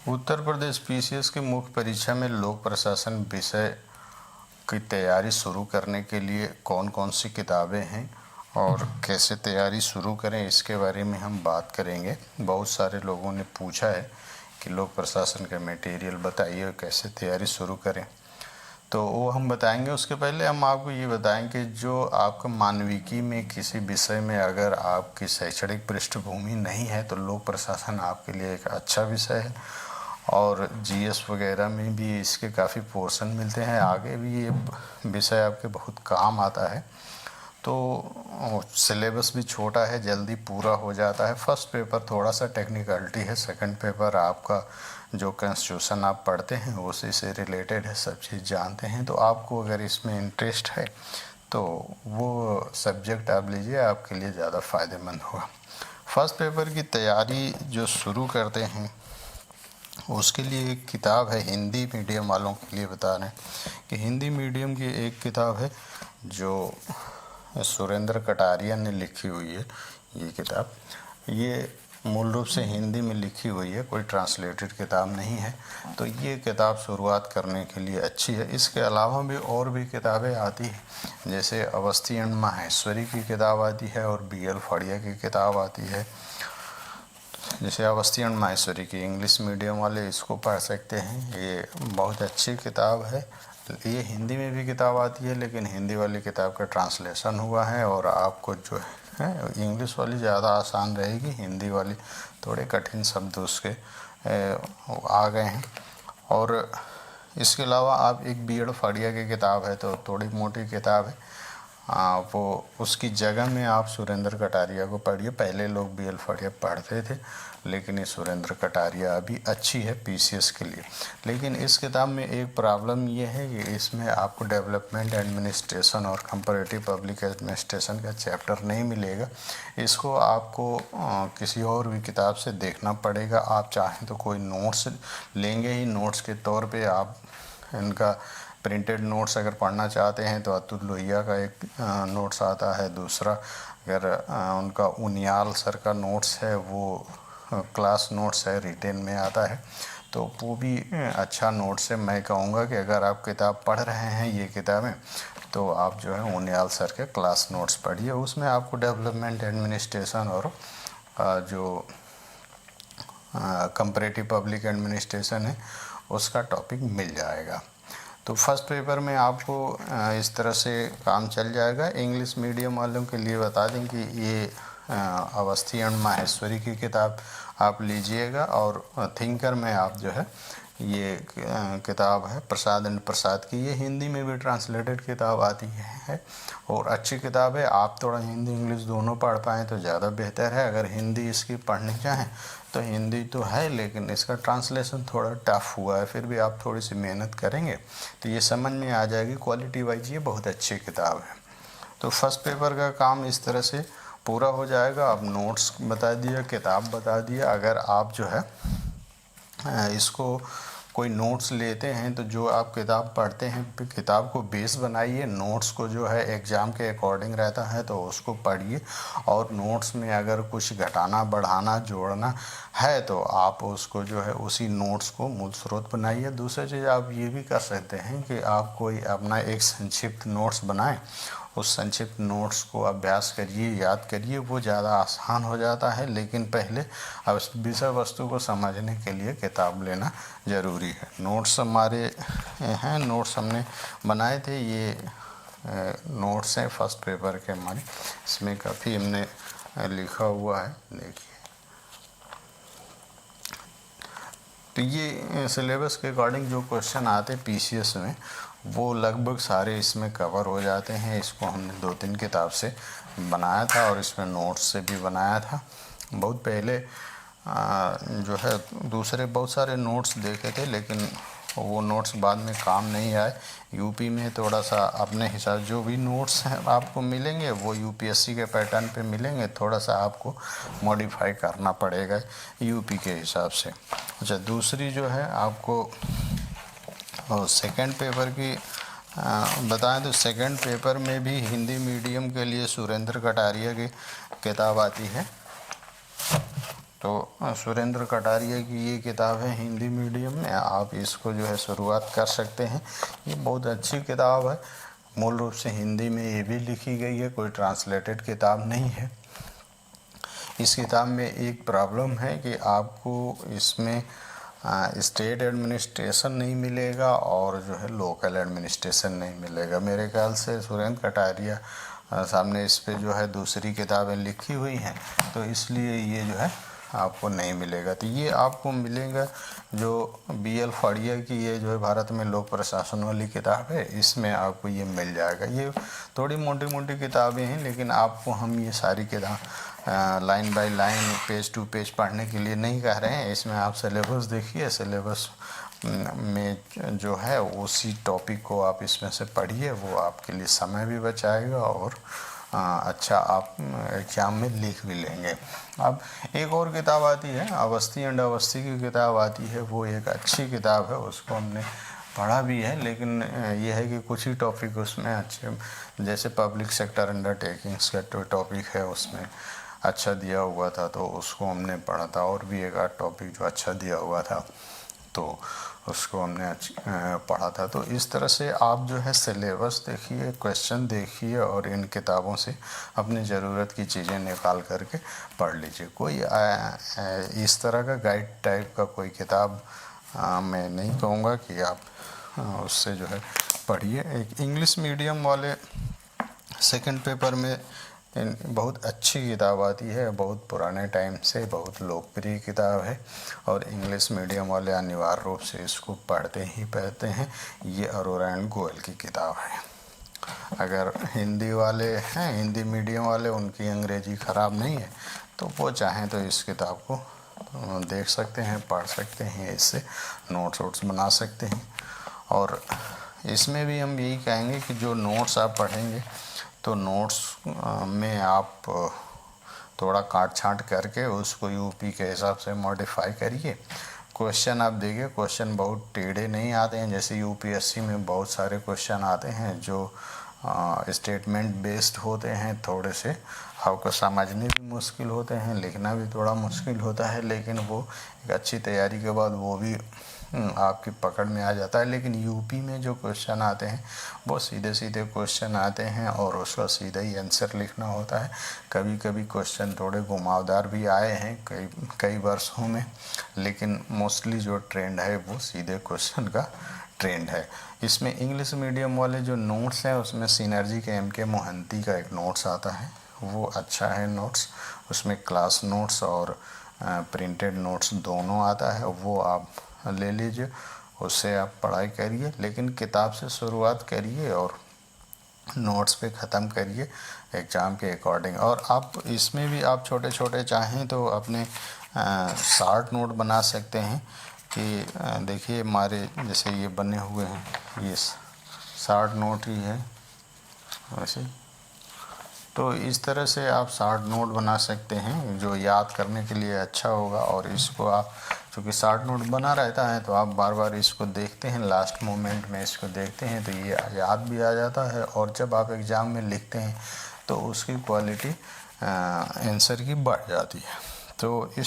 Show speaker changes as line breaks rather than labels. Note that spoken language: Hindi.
उत्तर प्रदेश पीसीएस की मुख्य परीक्षा में लोक प्रशासन विषय की तैयारी शुरू करने के लिए कौन कौन सी किताबें हैं और कैसे तैयारी शुरू करें, इसके बारे में हम बात करेंगे। बहुत सारे लोगों ने पूछा है कि लोक प्रशासन का मटेरियल बताइए और कैसे तैयारी शुरू करें, तो वो हम बताएंगे। उसके पहले हम आपको ये बताएं कि जो आपका मानविकी में किसी विषय में अगर आपकी शैक्षणिक पृष्ठभूमि नहीं है तो लोक प्रशासन आपके लिए एक अच्छा विषय है। और जीएस वगैरह में भी इसके काफ़ी पोर्शन मिलते हैं, आगे भी ये विषय आपके बहुत काम आता है। तो सिलेबस भी छोटा है, जल्दी पूरा हो जाता है। फर्स्ट पेपर थोड़ा सा टेक्निकलिटी है, सेकंड पेपर आपका जो कॉन्स्टिट्यूशन आप पढ़ते हैं उसी से रिलेटेड है, सब चीज़ जानते हैं। तो आपको अगर इसमें इंटरेस्ट है तो वो सब्जेक्ट आप लीजिए, आपके लिए ज़्यादा फ़ायदेमंद होगा। फर्स्ट पेपर की तैयारी जो शुरू करते हैं उसके लिए एक किताब है, हिंदी मीडियम वालों के लिए बता रहे हैं कि हिंदी मीडियम की एक किताब है जो सुरेंद्र कटारिया ने लिखी हुई है। ये किताब ये मूल रूप से हिंदी में लिखी हुई है, कोई ट्रांसलेटेड किताब नहीं है। तो ये किताब शुरुआत करने के लिए अच्छी है। इसके अलावा भी और भी किताबें आती हैं, जैसे अवस्थी एंड माहेश्वरी की किताब आती है और BL फड़िया की किताब आती है। जैसे अवस्थी एंड माहेश्वरी की इंग्लिश मीडियम वाले इसको पढ़ सकते हैं, ये बहुत अच्छी किताब है। ये हिंदी में भी किताब आती है, लेकिन हिंदी वाली किताब का ट्रांसलेशन हुआ है और आपको जो है इंग्लिश वाली ज़्यादा आसान रहेगी, हिंदी वाली थोड़े कठिन शब्द उसके आ गए हैं। और इसके अलावा आप एक BL फड़िया की किताब है, तो थोड़ी मोटी किताब है, वो उसकी जगह में आप सुरेंद्र कटारिया को पढ़िए। पहले लोग BL फड़िया पढ़ते थे, लेकिन ये सुरेंद्र कटारिया अभी अच्छी है पीसीएस के लिए। लेकिन इस किताब में एक प्रॉब्लम ये है कि इसमें आपको डेवलपमेंट एडमिनिस्ट्रेशन और कंपैरेटिव पब्लिक एडमिनिस्ट्रेशन का चैप्टर नहीं मिलेगा। इसको आपको किसी और भी किताब से देखना पड़ेगा। आप चाहें तो कोई नोट्स लेंगे ही, नोट्स के तौर पे आप इनका प्रिंटेड नोट्स अगर पढ़ना चाहते हैं तो अतुल लोहिया का एक नोट्स आता है। दूसरा अगर उनका उनियाल सर का नोट्स है, वो क्लास नोट्स है, रिटेन में आता है, तो वो भी अच्छा नोट्स है। मैं कहूँगा कि अगर आप किताब पढ़ रहे हैं ये किताबें, तो आप जो है उनियाल सर के क्लास नोट्स पढ़िए। उसमें आपको डेवलपमेंट एडमिनिस्ट्रेशन और जो कंपैरेटिव पब्लिक एडमिनिस्ट्रेशन है उसका टॉपिक मिल जाएगा। तो फर्स्ट पेपर में आपको इस तरह से काम चल जाएगा। इंग्लिश मीडियम वालों के लिए बता दें कि ये अवस्थी एंड माहेश्वरी की किताब आप लीजिएगा, और थिंकर में आप जो है ये किताब है प्रसाद एंड प्रसाद की, ये हिंदी में भी ट्रांसलेटेड किताब आती है और अच्छी किताब है। आप थोड़ा हिंदी इंग्लिश दोनों पढ़ पाएँ तो ज़्यादा बेहतर है। अगर हिंदी इसकी पढ़नी चाहें तो हिंदी तो है, लेकिन इसका ट्रांसलेशन थोड़ा टफ हुआ है, फिर भी आप थोड़ी सी मेहनत करेंगे तो ये समझ में आ जाएगी। क्वालिटी वाइज ये बहुत अच्छी किताब है। तो फर्स्ट पेपर का काम इस तरह से पूरा हो जाएगा। अब नोट्स बता दिया, किताब बता दिया। अगर आप जो है इसको कोई नोट्स लेते हैं तो जो आप किताब पढ़ते हैं किताब को बेस बनाइए, नोट्स को जो है एग्ज़ाम के अकॉर्डिंग रहता है तो उसको पढ़िए, और नोट्स में अगर कुछ घटाना बढ़ाना जोड़ना है तो आप उसको जो है उसी नोट्स को मूल स्रोत बनाइए। दूसरी चीज़ आप ये भी कर सकते हैं कि आप कोई अपना एक संक्षिप्त नोट्स बनाएं, उस संक्षिप्त नोट्स को अभ्यास करिए, याद करिए, वो ज़्यादा आसान हो जाता है। लेकिन पहले विषय वस्तु को समझने के लिए किताब लेना ज़रूरी है। नोट्स हमारे हैं, नोट्स हमने बनाए थे, ये नोट्स हैं फर्स्ट पेपर के हमारे, इसमें काफ़ी हमने लिखा हुआ है, देखिए। तो ये सिलेबस के अकॉर्डिंग जो क्वेश्चन आते पीसीएस में वो लगभग सारे इसमें कवर हो जाते हैं। इसको हमने 2-3 किताब से बनाया था और इसमें नोट्स से भी बनाया था। बहुत पहले जो है दूसरे बहुत सारे नोट्स देखे थे, लेकिन वो नोट्स बाद में काम नहीं आए। यूपी में थोड़ा सा अपने हिसाब जो भी नोट्स हैं आपको मिलेंगे वो यूपीएससी के पैटर्न पे मिलेंगे, थोड़ा सा आपको मॉडिफाई करना पड़ेगा यूपी के हिसाब से। अच्छा, दूसरी जो है आपको सेकंड पेपर की बताएं तो सेकंड पेपर में भी हिंदी मीडियम के लिए सुरेंद्र कटारिया की किताब आती है। तो सुरेंद्र कटारिया की ये किताब है हिंदी मीडियम में, आप इसको जो है शुरुआत कर सकते हैं। ये बहुत अच्छी किताब है, मूल रूप से हिंदी में ये भी लिखी गई है, कोई ट्रांसलेटेड किताब नहीं है। इस किताब में एक प्रॉब्लम है कि आपको इसमें स्टेट एडमिनिस्ट्रेशन नहीं मिलेगा और जो है लोकल एडमिनिस्ट्रेशन नहीं मिलेगा। मेरे ख्याल से सुरेंद्र कटारिया सामने इस पे जो है दूसरी किताबें लिखी हुई हैं, तो इसलिए ये जो है आपको नहीं मिलेगा। तो ये आपको मिलेगा जो BL फाड़िया की ये जो है भारत में लोक प्रशासन वाली किताब है, इसमें आपको ये मिल जाएगा। ये थोड़ी मोटी मोटी किताबें हैं, लेकिन आपको हम ये सारी किताब line by line page to page पढ़ने के लिए नहीं कह रहे हैं। इसमें आप सिलेबस देखिए, सिलेबस में जो है उसी टॉपिक को आप इसमें से पढ़िए, वो आपके लिए समय भी बचाएगा और अच्छा आप एग्जाम में लिख भी लेंगे। अब एक और किताब आती है, अवस्थी एंड अवस्थी की किताब आती है, वो एक अच्छी किताब है, उसको हमने पढ़ा भी है, लेकिन ये है कि कुछ ही टॉपिक उसमें अच्छे, जैसे पब्लिक सेक्टर अंडरटेकिंग्स का टॉपिक है उसमें अच्छा दिया हुआ था, तो उसको हमने पढ़ा था। और भी एक आध टॉपिक जो अच्छा दिया हुआ था, तो उसको हमने पढ़ा था। तो इस तरह से आप जो है सिलेबस देखिए, क्वेश्चन देखिए और इन किताबों से अपनी ज़रूरत की चीज़ें निकाल करके पढ़ लीजिए। कोई इस तरह का गाइड टाइप का कोई किताब मैं नहीं कहूँगा कि आप उससे जो है पढ़िए। एक इंग्लिश मीडियम वाले सेकंड पेपर में बहुत अच्छी किताब आती है, बहुत पुराने टाइम से बहुत लोकप्रिय किताब है और इंग्लिश मीडियम वाले अनिवार्य रूप से इसको पढ़ते ही पढ़ते हैं। ये अरोरा एंड गोयल की किताब है। अगर हिंदी वाले हैं, हिंदी मीडियम वाले, उनकी अंग्रेजी ख़राब नहीं है, तो वो चाहें तो इस किताब को देख सकते हैं, पढ़ सकते हैं, इससे नोट्स वोट्स बना सकते हैं। और इसमें भी हम यही कहेंगे कि जो नोट्स आप पढ़ेंगे तो नोट्स में आप थोड़ा काट छांट करके उसको यूपी के हिसाब से मॉडिफाई करिए। क्वेश्चन आप देखिए, क्वेश्चन बहुत टेढ़े नहीं आते हैं, जैसे यूपीएससी में बहुत सारे क्वेश्चन आते हैं जो स्टेटमेंट बेस्ड होते हैं, थोड़े से आपको समझने भी मुश्किल होते हैं, लिखना भी थोड़ा मुश्किल होता है, लेकिन वो एक अच्छी तैयारी के बाद वो भी आपकी पकड़ में आ जाता है। लेकिन यूपी में जो क्वेश्चन आते हैं वो सीधे सीधे क्वेश्चन आते हैं और उसका सीधा ही आंसर लिखना होता है। कभी कभी क्वेश्चन थोड़े घुमावदार भी आए हैं कई वर्षों में, लेकिन मोस्टली जो ट्रेंड है वो सीधे क्वेश्चन का ट्रेंड है। इसमें इंग्लिश मीडियम वाले जो नोट्स हैं उसमें सिनर्जी के MK मोहंती का एक नोट्स आता है, वो अच्छा है नोट्स। उसमें क्लास नोट्स और प्रिंटेड नोट्स दोनों आता है, वो आप ले लीजिए, उससे आप पढ़ाई करिए, लेकिन किताब से शुरुआत करिए और नोट्स पे ख़त्म करिए एग्ज़ाम के अकॉर्डिंग। और आप इसमें भी आप छोटे छोटे चाहें तो अपने शार्ट नोट बना सकते हैं कि देखिए हमारे जैसे ये बने हुए हैं, ये शार्ट नोट ही है वैसे, तो इस तरह से आप शार्ट नोट बना सकते हैं जो याद करने के लिए अच्छा होगा। और इसको आप चूँकि शार्ट नोट बना रहता है तो आप बार बार इसको देखते हैं, लास्ट मोमेंट में इसको देखते हैं तो ये याद भी आ जाता है, और जब आप एग्ज़ाम में लिखते हैं तो उसकी क्वालिटी आंसर की बढ़ जाती है। तो इस